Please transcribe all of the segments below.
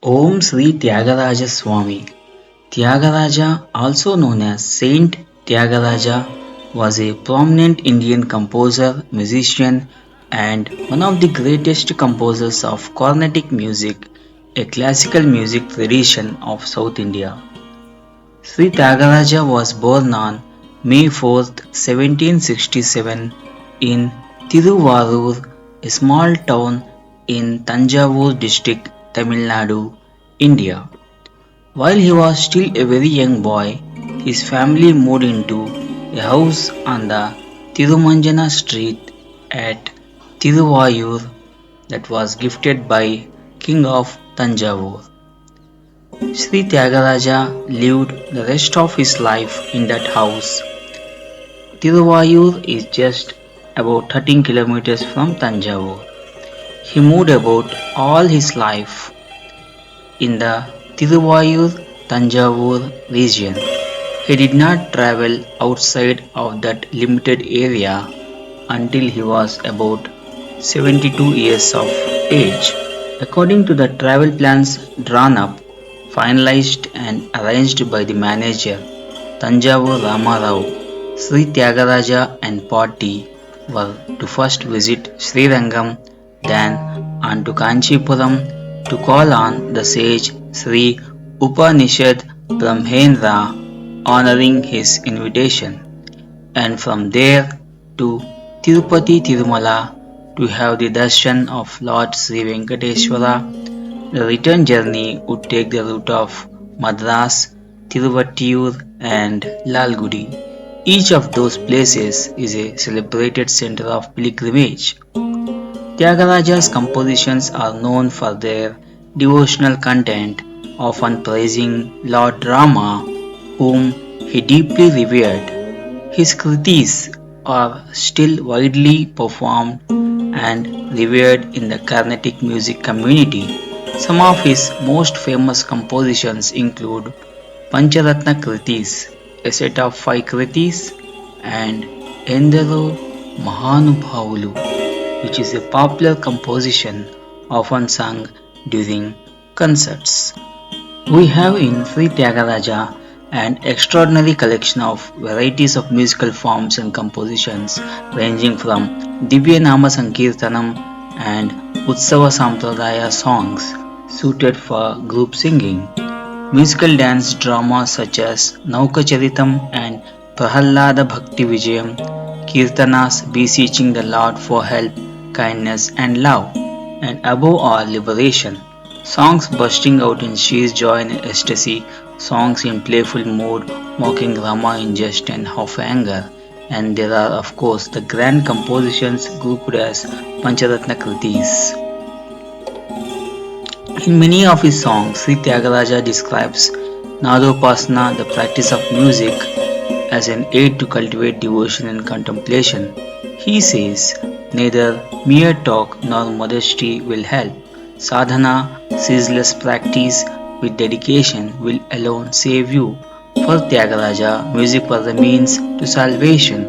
Om Sri Tyagaraja Swamy. Tyagaraja, also known as Saint Tyagaraja, was a prominent Indian composer, musician, and one of the greatest composers of Carnatic music, a classical music tradition of South India. Sri Tyagaraja was born on May 4, 1767 in Tiruvarur, a small town in Tanjavuru District, Tamilnadu, India. While he was still a very young boy, his family moved into a house on the Tirumanjana Street at Thiruvaiyaru that was gifted by King of Tanjavuru. Sri Tyagaraja lived the rest of his life in that house. Thiruvaiyaru is just about 13 kilometers from Tanjavur. He moved about all his life in the Tiruvattiyur-Tanjavuru region. He did not travel outside of that limited area until he was about 72 years of age. According to the travel plans drawn up, finalized and arranged by the manager Tanjavuru Rama Rao, Sri Tyagaraja and party were to first visit Sri Rangam, then on to Kanchipuram to call on the sage Sri Upanishad Brahmendra, honoring his invitation, and from there to Tirupthi-Tirumala to have the darshan of Lord Sri Venkateshwara. The return journey would take the route of Madras, Tiruvattiyur and Lalgudi. Each of those places is a celebrated center of pilgrimage. Tyagaraja's compositions are known for their devotional content, often praising Lord Rama, whom he deeply revered. His kritis are still widely performed and revered in the Carnatic music community. Some of his most famous compositions include Pancharatna Kritis, a set of 5 kritis, and Endaro Mahanubhavulu, which is a popular composition often sung during concerts. We have in Sri Tyagaraja an extraordinary collection of varieties of musical forms and compositions ranging from Divya Nama Sankirtanam and Utsava Sampradaya songs suited for group singing, musical dance dramas such as Naukacharitam and Prahallada Bhakti Vijayam, Kirtanas beseeching the Lord for help, kindness and love, and above all liberation, songs bursting out in sheer joy and ecstasy, songs in playful mood mocking Rama in jest and half anger, and there are of course the grand compositions grouped as Pancharatna Kritis. In many of his songs, Sri Tyagaraja describes Nadopasana, the practice of music, as an aid to cultivate devotion and contemplation. He says, neither mere talk nor modesty will help. Sadhana, ceaseless practice with dedication will alone save you. For Tyagaraja, music was a means to salvation,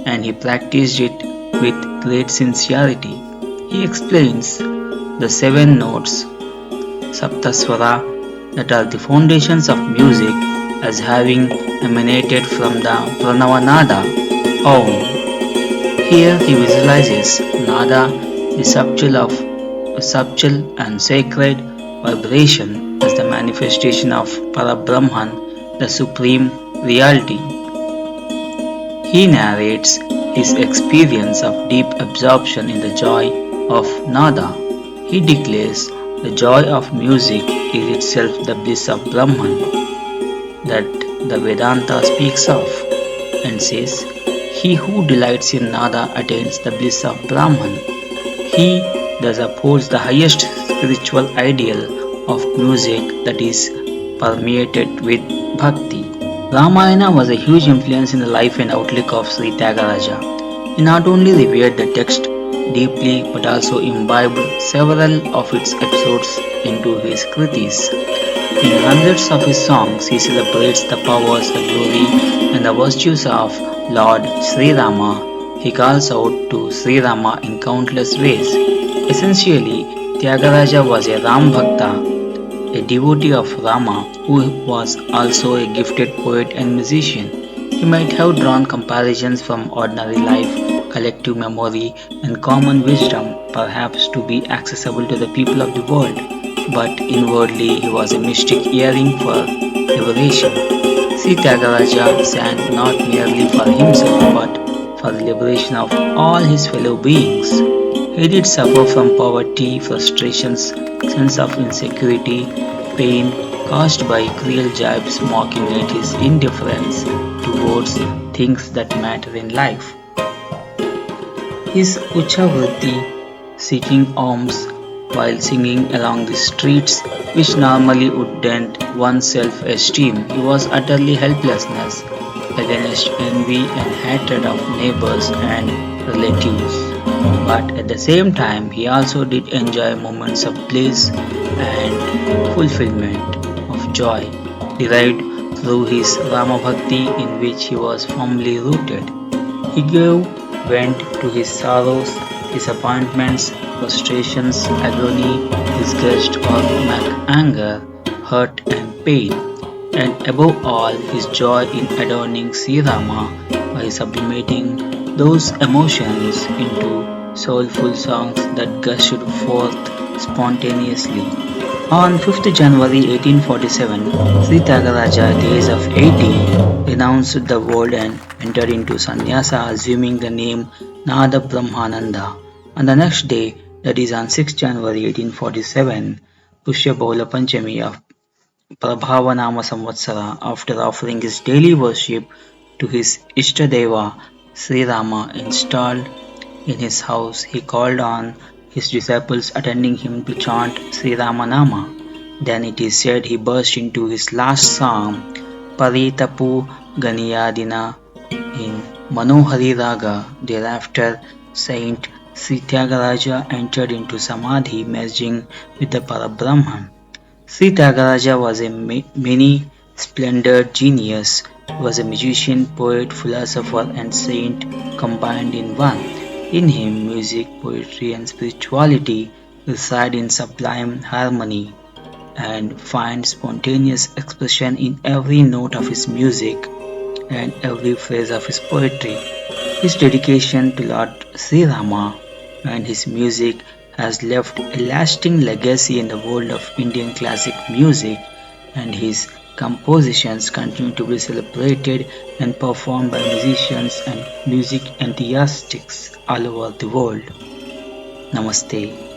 and he practiced it with great sincerity. He explains the 7 notes, Saptaswara, that are the foundations of music as having emanated from the Pranavanada, Om. Here he visualizes Nada, the subtle and sacred vibration, as the manifestation of Parabrahman, the supreme reality. He narrates his experience of deep absorption in the joy of Nada. He declares the joy of music is itself the bliss of Brahman that the Vedanta speaks of, and says, he who delights in Nada attains the bliss of Brahman. He thus upholds the highest spiritual ideal of music that is permeated with bhakti. Ramayana was a huge influence in the life and outlook of Sri Tyagaraja. He not only revered the text deeply but also imbibed several of its episodes into his kritis. In hundreds of his songs, he celebrates the powers, the glory, and the virtues of Lord Sri Rama. He calls out to Sri Rama in countless ways. Essentially, Tyagaraja was a Ram Bhakta a devotee of Rama who was also a gifted poet and musician. He might have drawn comparisons from ordinary life, collective memory, and common wisdom, perhaps to be accessible to the people of the world, but inwardly he was a mystic yearning for liberation. Sri Tyagaraja sang not merely for himself but for the liberation of all his fellow beings. He did suffer from poverty, frustrations, sense of insecurity, pain caused by cruel jibes mocking at his indifference towards things that matter in life. His Uchavrutti, seeking alms while singing along the streets, which normally would dent one's self-esteem, he was utterly helplessness against envy and hatred of neighbors and relatives. But at the same time, he also did enjoy moments of bliss and fulfillment of joy derived through his Rama Bhakti in which he was firmly rooted. He gave vent to his sorrows, disappointments, frustrations, agony, disgust, or anger, hurt, and pain, and above all his joy in adorning Sri Rama by sublimating those emotions into soulful songs that gushed forth spontaneously. On 5th January 1847, Sri Tyagaraja, at the age of 80, renounced the world and entered into sannyasa, assuming the name Nada Brahmananda. On the next day, that is on 6th January 1847, Pushya Baula Panchami of Prabhavanama Samvatsara, after offering his daily worship to his Ishtadeva Sri Rama installed in his house, he called on his disciples attending him to chant Sri Ramanama. Then it is said he burst into his last psalm, Paritapu Ganiyadina, in Manohari Raga. Thereafter, Saint Sri Tyagaraja entered into Samadhi, merging with the Parabrahman. Sri Tyagaraja was a many-splendored genius. He was a magician, poet, philosopher, and saint combined in one. In him, music, poetry, and spirituality reside in sublime harmony and find spontaneous expression in every note of his music and every phrase of his poetry. His dedication to Lord Sri Rama and his music has left a lasting legacy in the world of Indian classic music, and his compositions continue to be celebrated and performed by musicians and music enthusiasts all over the world. Namaste.